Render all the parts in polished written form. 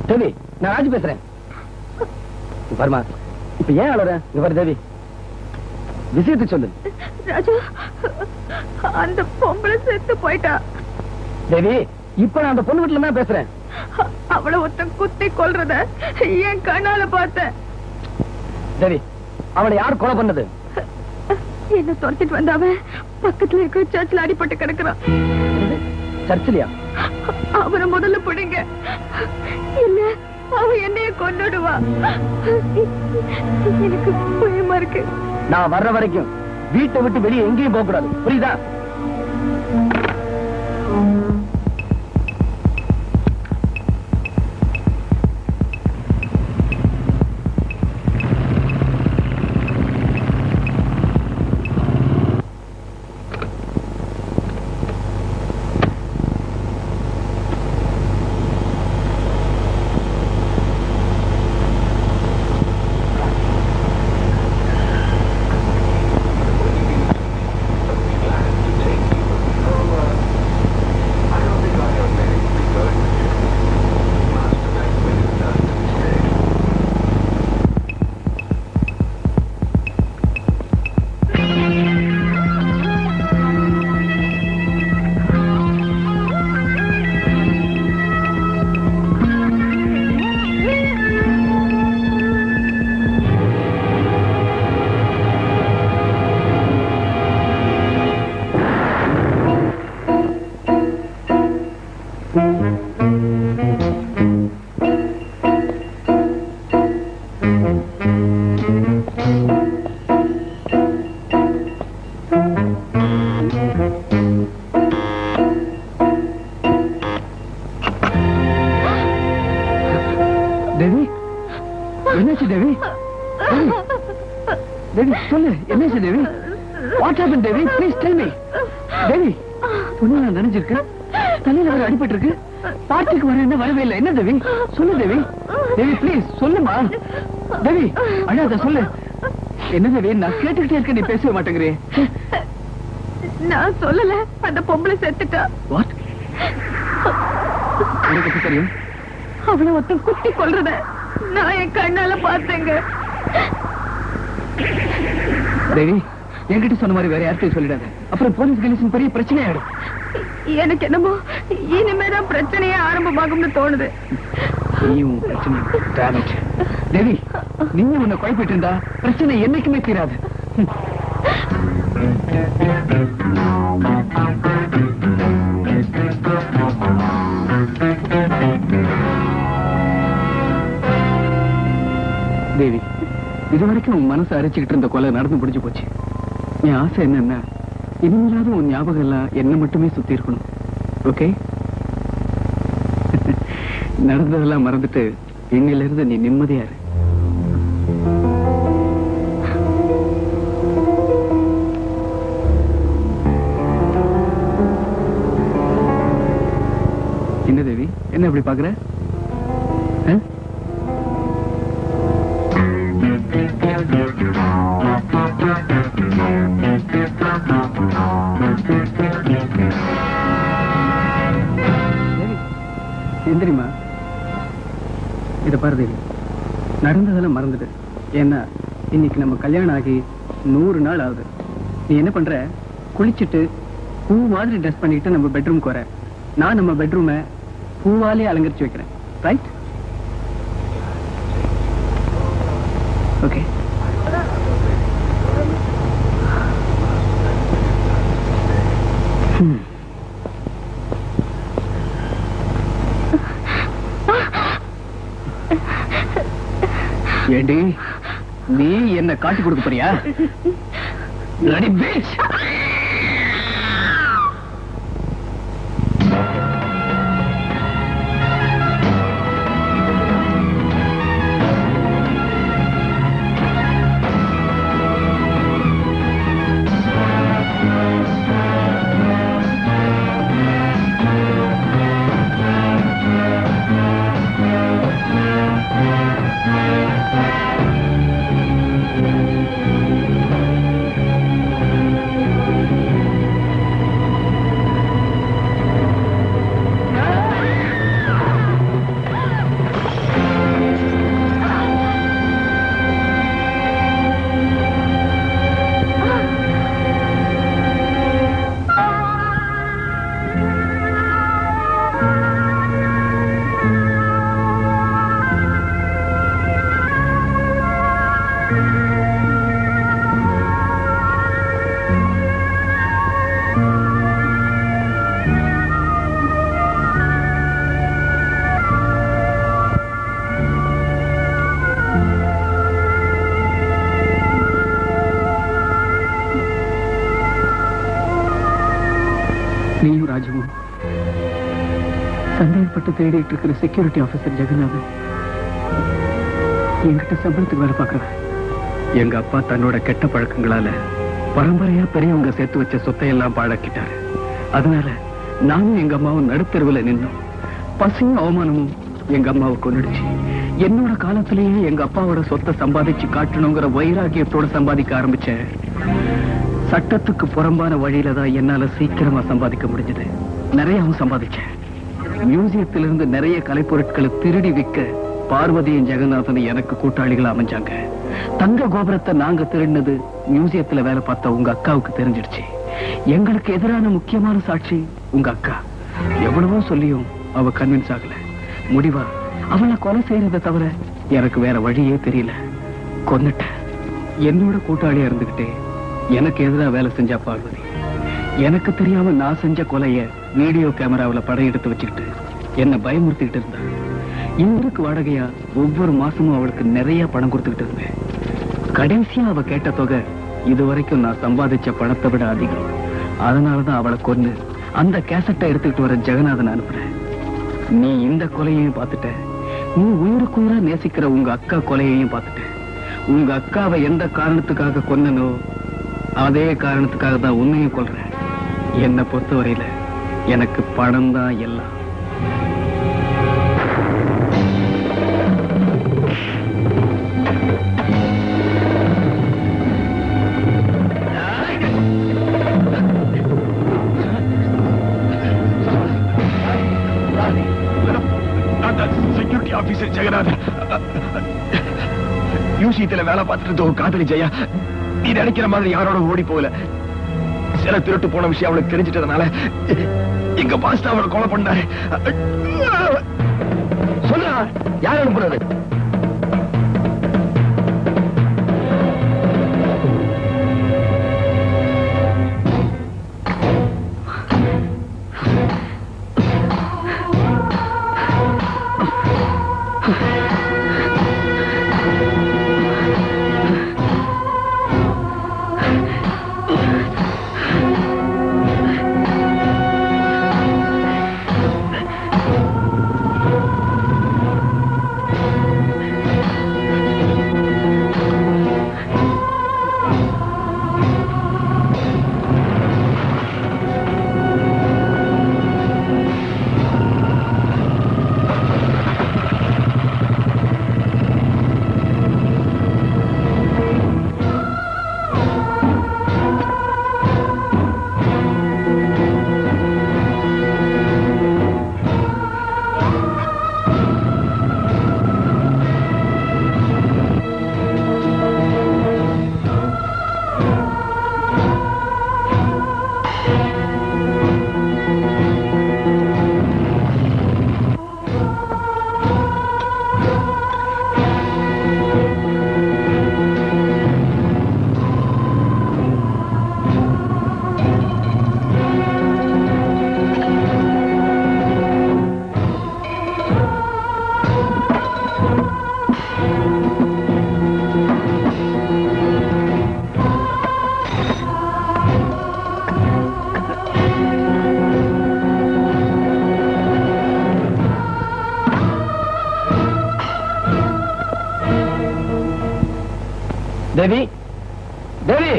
தேவி, நான் ராஜு பேசுறேன். பர்மா, இப்ப ஏன் அழற? இவர் தேவி, விஷயத்தை சொல்லு. ராஜு, அந்த பொம்பளை செத்து போயிட்டா. தேவி, இப்ப நான் அந்த பொண்ணு வீட்டுல தான் பேசுறேன். அவளை ஒருத்தன் குத்தி கொல்றத என் கண்ணால பார்த்தேன். தேவி, அவளை யார் கொலை பண்ணது? என்ன துரத்திட்டு வந்தாவ பக்கத்துல இருக்க சர்ச்சில் அடிபட்டு கிடக்குறான். சர்ச்சிலியா? அவரை முதல்ல பிடிங்க, இல்ல அவ என்னைய கொன்னுடுவா. எனக்கு பயமா இருக்கு. நான் வர்ற வரைக்கும் வீட்டை விட்டு வெளியே எங்கேயும் போக கூடாது, புரியுதா? தேவி, என்னாச்சு தேவி? தேவி சொல்லு, என்னாச்சு Devi? What happen Devi? Please tell me. Devi, பொண்ணு நான் நினைச்சிருக்கேன், தலையில வர அடிபட்டு இருக்கு, பார்ட்டிக்கு வர என்ன வரவே இல்லை. என்ன தேவி? சொல்லு தேவி. தேவி ப்ளீஸ் சொல்லுமா. தேவி அழாத, சொல்லு. என்ன தேவி, நான் கேட்டுக்கிட்டே இருக்க, நீ பேசவே மாட்டேங்கிறே. நான் சொல்லல, அந்த பொம்பளை செத்துட்டா. வாட்? எனக்கு தெரியும். அவளை ஒருத்தன் குத்தி கொல்றத நான் என் கண்ணால பார்த்தேங்க. தேவி, என்கிட்ட சொன்ன மாதிரி வேற யார்கிட்டயும் சொல்லிடாத, அப்புறம் போலீஸ் கணேசன் பெரிய பிரச்சனை ஆயிடும். எனக்கு என்னமோ இனிமேதான் பிரச்சனையே ஆரம்பமாகும்னு தோணுது. தேவி, நீங்க உன்னை குழப்பிட்டு இருந்தா பிரச்சனை என்னைக்குமே தீராது. தேவி, இதுவரைக்கும் உன் மனசை அரைச்சுக்கிட்டு இருந்த கொலை நடந்து முடிஞ்சு போச்சு. என் ஆசை என்னன்னா, இனிமேலாவது உன் ஞாபகம் எல்லாம் என்ன மட்டுமே சுத்தி இருக்கணும். ஓகே? நடந்ததெல்லாம் மறந்துட்டு இன்னில இருந்து நீ நிம்மதியா இரு. என்ன தேவி, என்ன இப்படி பாக்குற? எந்திரிமா. இத பாரு தேவி, நடந்ததெல்லாம் மறந்துடு. ஏன்னா இன்னைக்கு நம்ம கல்யாணம் ஆகி 100 நாள் ஆகுது. நீ என்ன பண்ற, குளிச்சுட்டு பூ மாதிரி ட்ரெஸ் பண்ணிட்டு நம்ம பெட்ரூம்க்கு வர. நான் நம்ம பெட்ரூமை பூவாலே அலங்கரிச்சு வைக்கிறேன். ரைட்? ஓகே. ஏண்டி, நீ என்ன காட்டி கொடுக்க போறியா? Bloody bitch! நீயும் ராஜுவும் சந்தேகப்பட்டு தேடிட்டு இருக்கிற செக்யூரிட்டி ஆபீசர் ஜெகநாதன் என்கிட்ட சம்பளத்துக்கு வேலை பார்க்கறேன். எங்க அப்பா தன்னோட கெட்ட பழக்கங்களால பரம்பரையா பெரியவங்க சேர்த்து வச்ச சொத்தையெல்லாம் பாழாக்கிட்டாரு. அதனால நானும் எங்க அம்மாவும் நடுத்தெருவுல நின்னோம். பசியும் அவமானமும் எங்க அம்மாவை கொன்னுடுச்சு. என்னோட காலத்திலேயே எங்க அப்பாவோட சொத்தை சம்பாதிச்சு காட்டணுங்கிற வைராகியத்தோட சம்பாதிக்க ஆரம்பிச்சேன். சட்டத்துக்கு புறம்பான வழியில தான் என்னால சீக்கிரமா சம்பாதிக்க முடிஞ்சது. நிறையவும் சம்பாதிச்சேன். மியூசியத்திலிருந்து நிறைய கலைப்பொருட்களை திருடி விற்க பார்வதியும் ஜெகநாதனும் எனக்கு கூட்டாளிகள் அமைஞ்சாங்க. தங்க கோபுரத்தை நாங்க திருடினது மியூசியத்துல வேலை பார்த்த உங்க அக்காவுக்கு தெரிஞ்சிடுச்சு. எங்களுக்கு எதிரான முக்கியமான சாட்சி உங்க அக்கா. எவ்வளவோ சொல்லியும் அவ கன்வின்ஸ் ஆகல. முடிவா அவளை கொலை செய்யறதை தவிர எனக்கு வேற வழியே தெரியல. கொன்னுட்டேன். என்னோட கூட்டாளியா இருந்துகிட்டே எனக்கு எதிராக வேலை செஞ்சா பார்வதி. எனக்கு தெரியாம நான் செஞ்ச கொலைய வீடியோ கேமராவில் படம் எடுத்து வச்சுக்கிட்டு என்ன பயமுறுத்திக்கிட்டு இருந்தா. இவருக்கு வாடகையா ஒவ்வொரு மாசமும் அவளுக்கு நிறைய பணம் கொடுத்துக்கிட்டு இருந்தேன். கடைசியா அவ கேட்ட தொகை இதுவரைக்கும் நான் சம்பாதிச்ச பணத்தை விட அதிகம். அதனாலதான் அவளை கொண்டு அந்த கேசட்டை எடுத்துக்கிட்டு வர ஜெகநாதன் அனுப்புறேன். நீ இந்த கொலையையும் பார்த்துட்ட. நீ உயிருக்குயிரா நேசிக்கிற உங்க அக்கா கொலையையும் பார்த்துட்ட. உங்க அக்காவை எந்த காரணத்துக்காக கொன்னனோ அதே காரணத்துக்காக தான் உன்னையும் கொல்றேன். என்னை பொறுத்தவரையில எனக்கு பணம் தான் எல்லாம். Security officer Jeganathan. யூசியத்துல வேலை பார்த்துட்டு ஒரு காதலி ஜெயா நீ நினைக்கிற மாதிரி யாரோட ஓடி போகல. சில திருட்டு போன விஷயம் அவளுக்கு தெரிஞ்சிட்டதுனால எங்க பாஸ்டா அவளை கொலை பண்ணாரு. சொல்ல யார் அனுப்புறது? தேவி தேவி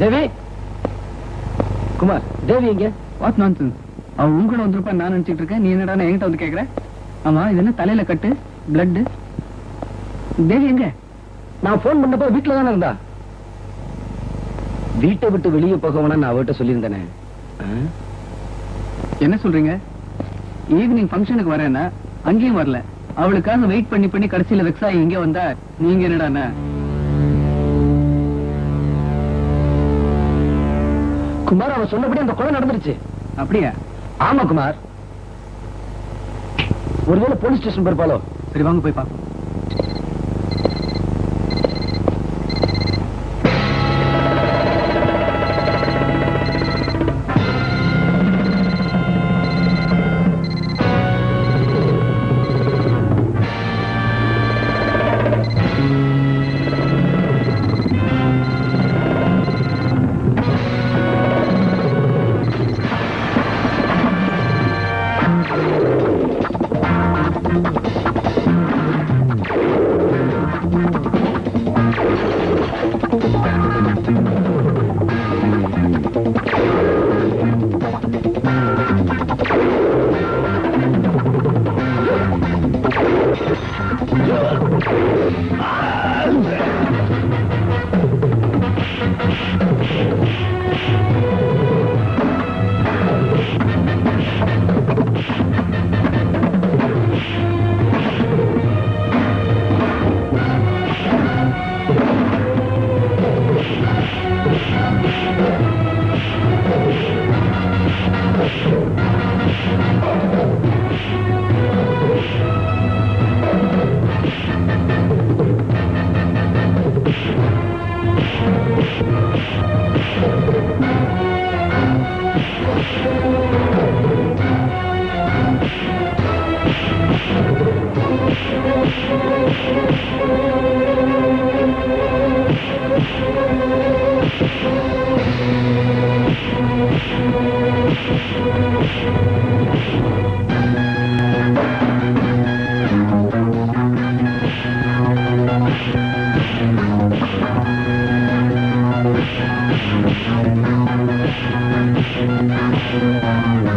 தேவி குமார் தேவி எங்க? What nonsense. அவ உங்களை வந்திருப்பா நான் நினைச்சிட்டு இருக்கேன். நீ என்னடா என்கிட்ட வந்து கேக்குற? ஆமா இது என்ன தலையில கட்டு பிளட்? தேவி எங்க? நான் போன் பண்ணப்போ வீட்டுல தானே இருந்தா. வீட்டை விட்டு வெளியே போக வேணா நான் அவர்கிட்ட சொல்லியிருந்தேனே. என்ன சொல்றீங்க? ஈவினிங் ஃபங்க்ஷனுக்கு வரேன்னா அங்கேயும் வரல. அவளுக்காக வெயிட் பண்ணி பண்ணி கடைசியில வெக்ஸ் ஆகி இங்க வந்தா நீங்க என்னடா? குமார் அவ சொன்னபடி அந்த கொலை நடந்துருச்சு. அப்படியா? ஆமா குமார். ஒருவேளை போலீஸ் ஸ்டேஷன் போயிருப்பாளோ? சரி வாங்க போய் பார்ப்போம்.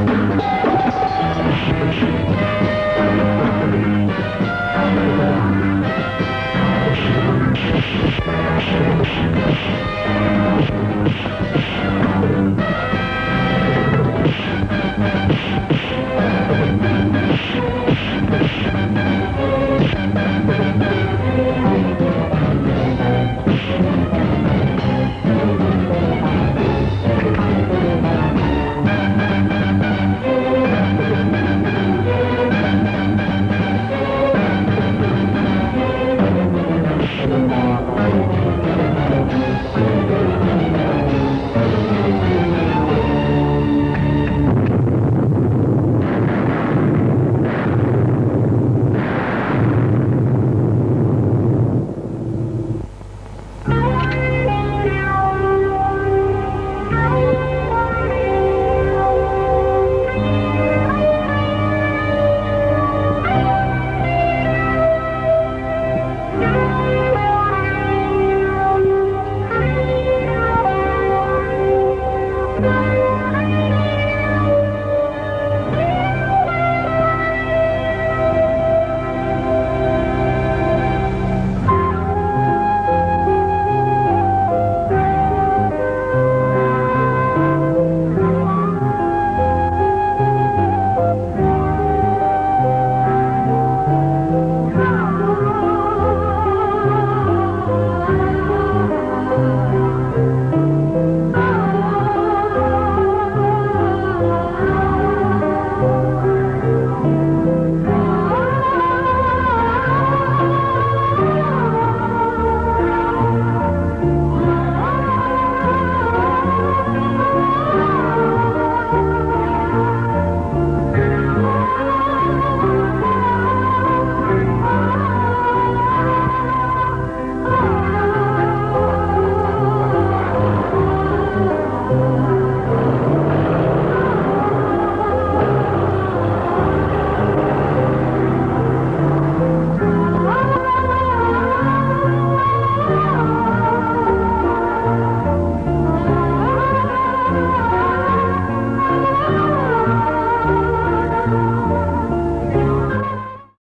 Thank you.